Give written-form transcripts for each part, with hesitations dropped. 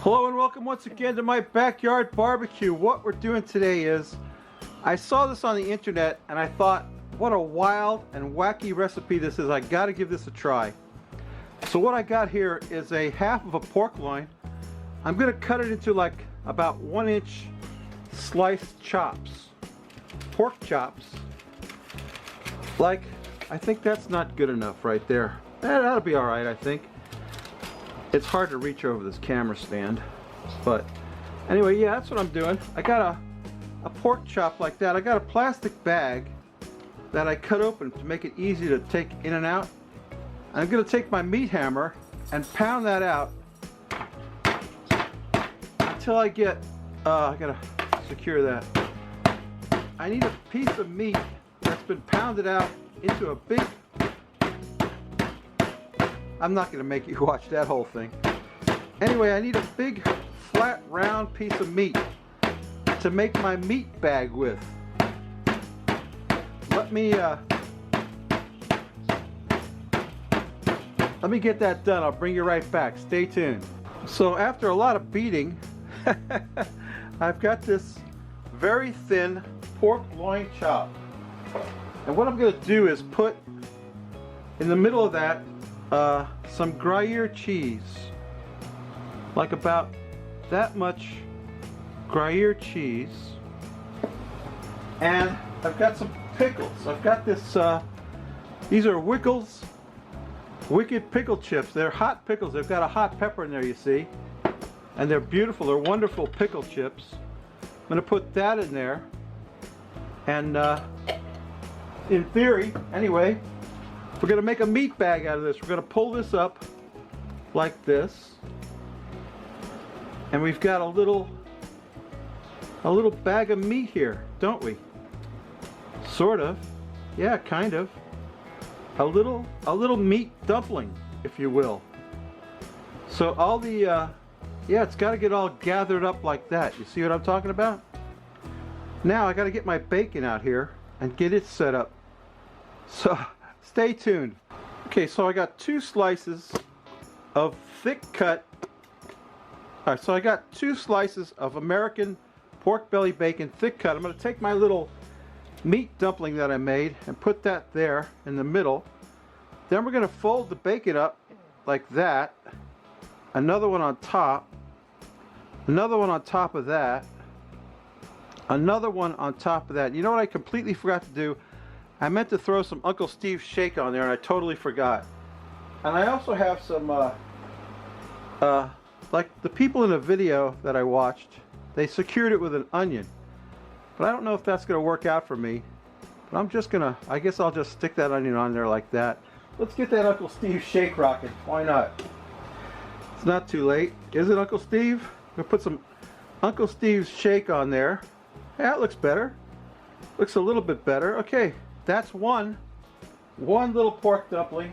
Hello and welcome once again to my backyard barbecue. What we're doing today is, I saw this on the internet and I thought, what a wild and wacky recipe this is. I gotta give this a try. So what I got here is a half of a pork loin. I'm gonna cut it into like about 1-inch sliced chops. Pork chops. Like, I think that's not good enough right there. That'll be alright, I think. It's hard to reach over this camera stand, but anyway, yeah, that's what I'm doing. I got a pork chop like that. I got a plastic bag that I cut open to make it easy to take in and out. I'm gonna take my meat hammer and pound that out until I get, I gotta secure that. I need a piece of meat that's been pounded out into a big, I'm not going to make you watch that whole thing. Anyway, I need a big, flat, round piece of meat to make my meat bag with. Let me get that done. I'll bring you right back. Stay tuned. So after a lot of beating, I've got this very thin pork loin chop. And what I'm going to do is put in the middle of that some Gruyere cheese, like about that much Gruyere cheese, and I've got some pickles. I've got this, these are Wickles Wicked Pickle Chips. They're hot pickles. They've got a hot pepper in there, you see, and they're beautiful. They're wonderful pickle chips. I'm going to put that in there, and in theory, anyway, we're going to make a meat bag out of this. We're going to pull this up like this. And we've got a little bag of meat here, don't we? Sort of. Yeah, kind of. A little meat dumpling, if you will. So all the, yeah, it's got to get all gathered up like that. You see what I'm talking about? Now I got to get my bacon out here and get it set up. So stay tuned. Okay, so I got 2 slices of thick cut. All right, so I got 2 slices of American pork belly bacon, thick cut. I'm going to take my little meat dumpling that I made and put that there in the middle. Then we're going to fold the bacon up like that. Another one on top. Another one on top of that. Another one on top of that. You know what I completely forgot to do? I meant to throw some Uncle Steve's shake on there and I totally forgot. And I also have some, like the people in a video that I watched, they secured it with an onion. But I don't know if that's going to work out for me. But I'm just going to, I guess I'll just stick that onion on there like that. Let's get that Uncle Steve's shake rocking. Why not? It's not too late. Is it, Uncle Steve? I'm going to put some Uncle Steve's shake on there. Yeah, that looks better. Looks a little bit better. Okay, that's one little pork dumpling.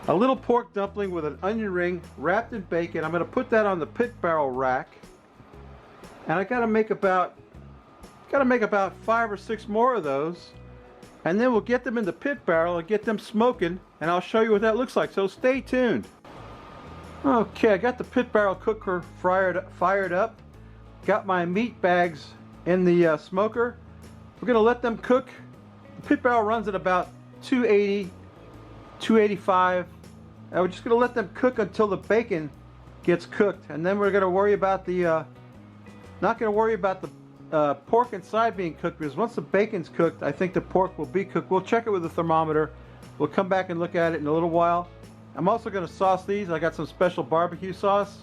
A little pork dumpling with an onion ring wrapped in bacon. I'm going to put that on the pit barrel rack. And I got to make about 5 or 6 more of those. And then we'll get them in the pit barrel and get them smoking. And I'll show you what that looks like. So stay tuned. Okay, I got the pit barrel cooker fired up. Got my meat bags in the smoker. We're going to let them cook. The pit barrel runs at about 280, 285. And we're just going to let them cook until the bacon gets cooked. And then we're going to worry about the, not going to worry about the pork inside being cooked, because once the bacon's cooked, I think the pork will be cooked. We'll check it with a thermometer. We'll come back and look at it in a little while. I'm also going to sauce these. I got some special barbecue sauce.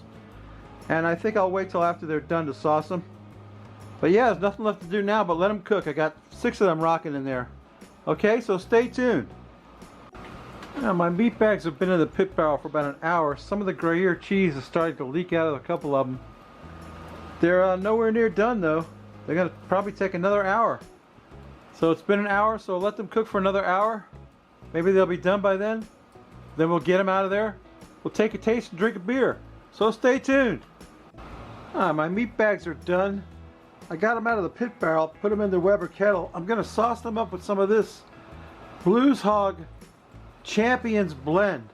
And I think I'll wait till after they're done to sauce them. But yeah, there's nothing left to do now but let them cook. I got 6 of them rocking in there. Okay, so stay tuned. Now my meat bags have been in the pit barrel for about an hour. Some of the Gruyere cheese is starting to leak out of a couple of them. They're nowhere near done though. They're gonna probably take another hour. So it's been an hour, so let them cook for another hour. Maybe they'll be done by then. Then we'll get them out of there. We'll take a taste and drink a beer. So stay tuned. My meat bags are done. I got them out of the pit barrel, put them in the Weber kettle. I'm gonna sauce them up with some of this Blues Hog Champions blend.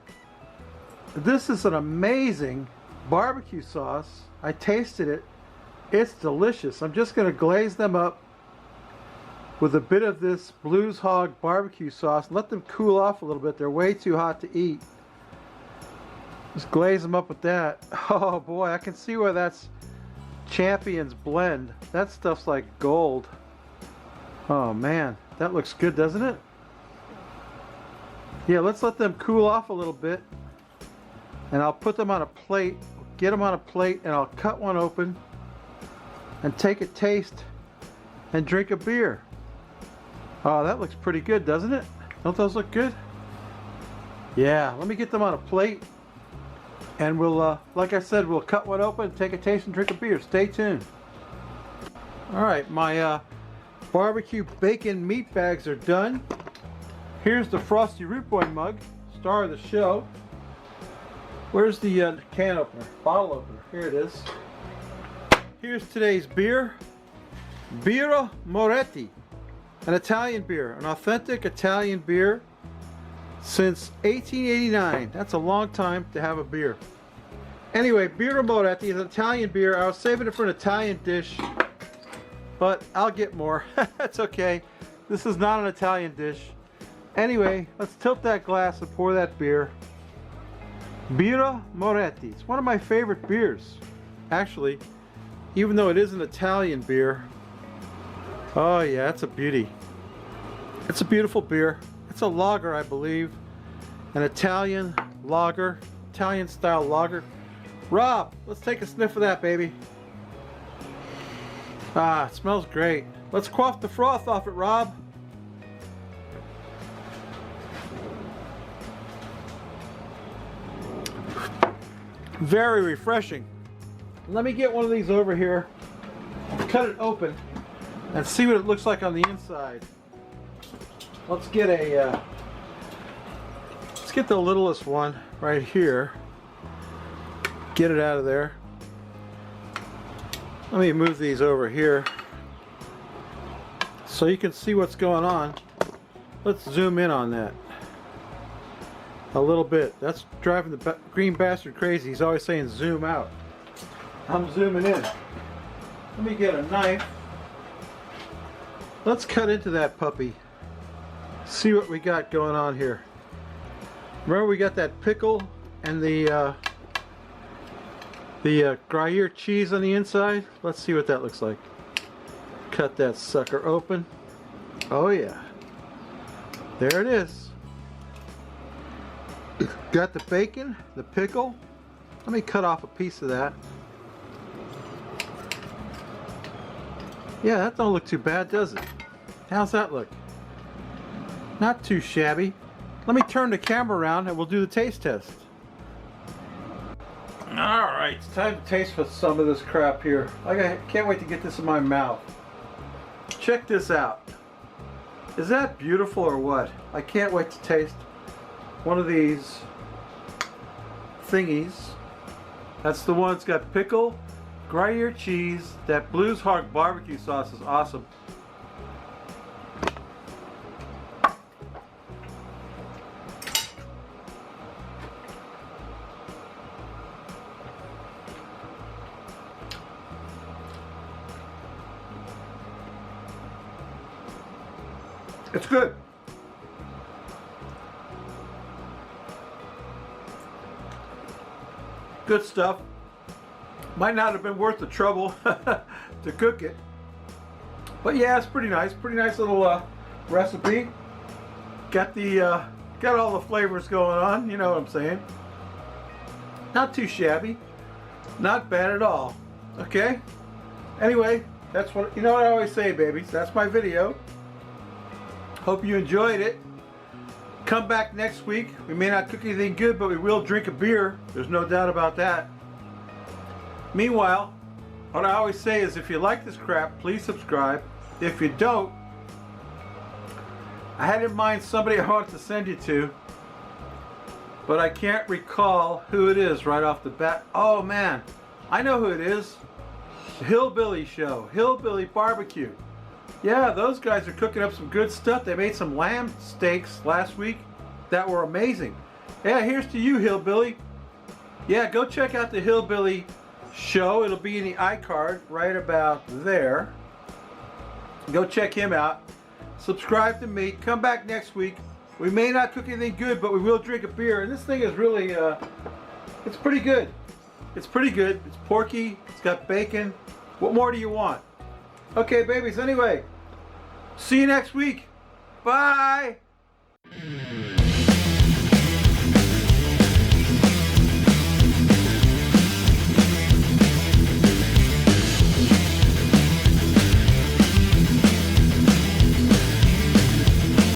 This is an amazing barbecue sauce. I tasted it. It's delicious. I'm just gonna glaze them up with a bit of this Blues Hog barbecue sauce. Let them cool off a little bit. They're way too hot to eat. Just glaze them up with that. Oh boy, I can see why that's Champions blend. That stuff's like gold. Oh man, that looks good, doesn't it? Yeah, let's let them cool off a little bit. And I'll put them on a plate. Get them on a plate and I'll cut one open and take a taste and drink a beer. Oh, that looks pretty good, doesn't it? Don't those look good? Yeah, let me get them on a plate. And we'll, like I said, we'll cut one open, take a taste, and drink a beer. Stay tuned. All right, my barbecue bacon meat bags are done. Here's the Frosty Root Boy mug, star of the show. Where's the can opener, bottle opener? Here it is. Here's today's beer, Birra Moretti, an Italian beer, an authentic Italian beer. Since 1889. That's a long time to have a beer. Anyway, Birra Moretti is an Italian beer. I was saving it for an Italian dish, but I'll get more. That's okay. This is not an Italian dish. Anyway, let's tilt that glass and pour that beer. Birra Moretti. It's one of my favorite beers, actually, even though it is an Italian beer. Oh yeah, it's a beauty. It's a beautiful beer. It's a lager, I believe. An Italian lager. Italian style lager. Rob, let's take a sniff of that, baby. Ah, it smells great. Let's quaff the froth off it, Rob. Very refreshing. Let me get one of these over here, cut it open, and see what it looks like on the inside. Let's get the littlest one right here. Get it out of there. Let me move these over here so you can see what's going on. Let's zoom in on that a little bit. That's driving the green bastard crazy. He's always saying zoom out. I'm zooming in. Let me get a knife. Let's cut into that puppy. See what we got going on here. Remember, we got that pickle and the Gruyere cheese on the inside. Let's see what that looks like. Cut that sucker open. Oh yeah, there it is. Got the bacon, the pickle. Let me cut off a piece of that. Yeah, that don't look too bad, does it? How's that look? Not too shabby. Let me turn the camera around and we'll do the taste test. Alright, it's time to taste for some of this crap here. I can't wait to get this in my mouth. Check this out. Is that beautiful or what? I can't wait to taste one of these thingies. That's the one that's got pickle, Gruyere cheese. That Blues Hog barbecue sauce is awesome. It's good. Good stuff. Might not have been worth the trouble to cook it. But yeah, it's pretty nice. Pretty nice little recipe. Got all the flavors going on, you know what I'm saying. Not too shabby. Not bad at all. Okay? Anyway, that's what, you know what I always say, babies. That's my video. Hope you enjoyed it. Come back next week. We may not cook anything good, but we will drink a beer. There's no doubt about that. Meanwhile, what I always say is if you like this crap, please subscribe. If you don't, I had in mind somebody I wanted to send you to, but I can't recall who it is right off the bat. Oh man, I know who it is. Hillbilly Show, Hillbilly Barbecue. Yeah, those guys are cooking up some good stuff. They made some lamb steaks last week that were amazing. Yeah, here's to you, Hillbilly. Yeah, go check out the Hillbilly Show. It'll be in the iCard right about there. Go check him out. Subscribe to me. Come back next week. We may not cook anything good, but we will drink a beer. And this thing is really, it's pretty good. It's pretty good. It's porky. It's got bacon. What more do you want? Okay, babies. Anyway, see you next week. Bye.